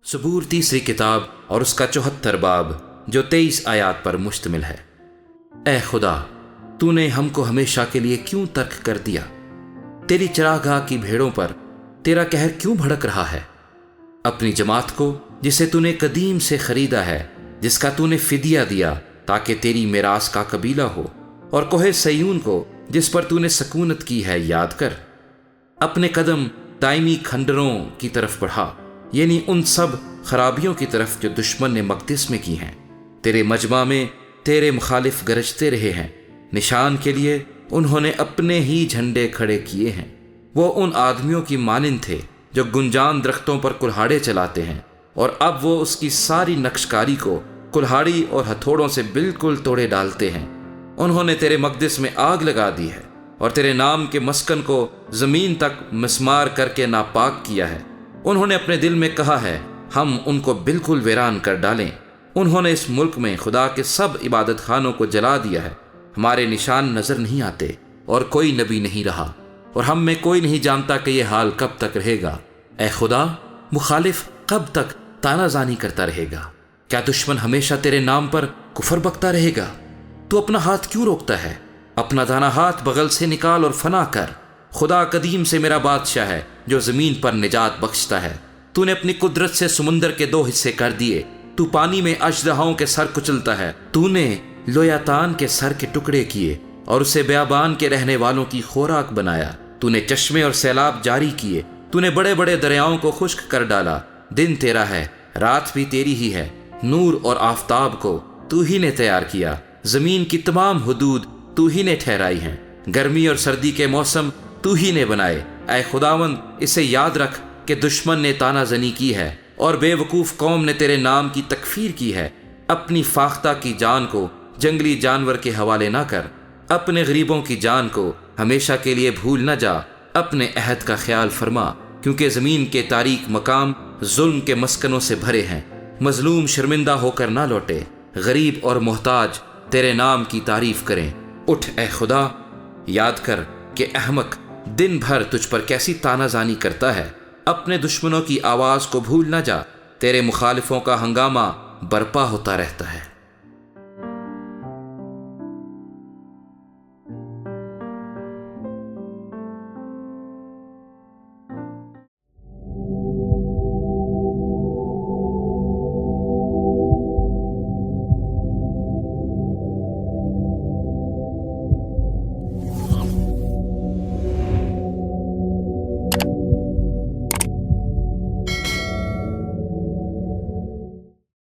زبور تیسری کتاب اور اس کا 74 باب جو 23 آیات پر مشتمل ہے۔ اے خدا، تو نے ہم کو ہمیشہ کے لیے کیوں ترک کر دیا؟ تیری چراگاہ کی بھیڑوں پر تیرا قہر کیوں بھڑک رہا ہے؟ اپنی جماعت کو جسے تو نے قدیم سے خریدا ہے، جس کا تو نے فدیہ دیا تاکہ تیری میراث کا قبیلہ ہو، اور کوہ سیون کو جس پر تو نے سکونت کی ہے یاد کر۔ اپنے قدم دائمی کھنڈروں کی طرف بڑھا، یعنی ان سب خرابیوں کی طرف جو دشمن نے مقدس میں کی ہیں۔ تیرے مجمع میں تیرے مخالف گرجتے رہے ہیں، نشان کے لیے انہوں نے اپنے ہی جھنڈے کھڑے کیے ہیں۔ وہ ان آدمیوں کی مانند تھے جو گنجان درختوں پر کلہاڑے چلاتے ہیں، اور اب وہ اس کی ساری نقشکاری کو کلہاڑی اور ہتھوڑوں سے بالکل توڑے ڈالتے ہیں۔ انہوں نے تیرے مقدس میں آگ لگا دی ہے، اور تیرے نام کے مسکن کو زمین تک مسمار کر کے ناپاک کیا ہے۔ انہوں نے اپنے دل میں کہا ہے، ہم ان کو بالکل ویران کر ڈالیں۔ انہوں نے اس ملک میں خدا کے سب عبادت خانوں کو جلا دیا ہے۔ ہمارے نشان نظر نہیں آتے، اور کوئی نبی نہیں رہا، اور ہم میں کوئی نہیں جانتا کہ یہ حال کب تک رہے گا۔ اے خدا، مخالف کب تک تانا زانی کرتا رہے گا؟ کیا دشمن ہمیشہ تیرے نام پر کفر بکتا رہے گا؟ تو اپنا ہاتھ کیوں روکتا ہے؟ اپنا دانا ہاتھ بغل سے نکال اور فنا کر۔ خدا قدیم سے میرا بادشاہ ہے جو زمین پر نجات بخشتا ہے۔ تو نے اپنی قدرت سے سمندر کے 2 حصے کر دیے۔ تو پانی میں اژدہاؤں کے سر کچلتا ہے۔ تو نے لویاتان کے سر کے ٹکڑے کیے اور اسے بیابان کے رہنے والوں کی خوراک بنایا۔ تو نے چشمے اور سیلاب جاری کیے۔ تو نے بڑے بڑے دریاؤں کو خشک کر ڈالا۔ دن تیرا ہے، رات بھی تیری ہی ہے۔ نور اور آفتاب کو تو ہی نے تیار کیا۔ زمین کی تمام حدود تو ہی نے ٹھہرائی ہیں۔ گرمی اور سردی کے موسم تو ہی نے بنائے۔ اے خداوند، اسے یاد رکھ کہ دشمن نے تانا زنی کی ہے، اور بے وقوف قوم نے تیرے نام کی تکفیر کی ہے۔ اپنی فاختہ کی جان کو جنگلی جانور کے حوالے نہ کر۔ اپنے غریبوں کی جان کو ہمیشہ کے لیے بھول نہ جا۔ اپنے عہد کا خیال فرما، کیونکہ زمین کے تاریک مقام ظلم کے مسکنوں سے بھرے ہیں۔ مظلوم شرمندہ ہو کر نہ لوٹے، غریب اور محتاج تیرے نام کی تعریف کریں۔ اٹھ اے خدا، یاد کر کہ احمق دن بھر تجھ پر کیسی تانا زانی کرتا ہے۔ اپنے دشمنوں کی آواز کو بھول نہ جا، تیرے مخالفوں کا ہنگامہ برپا ہوتا رہتا ہے۔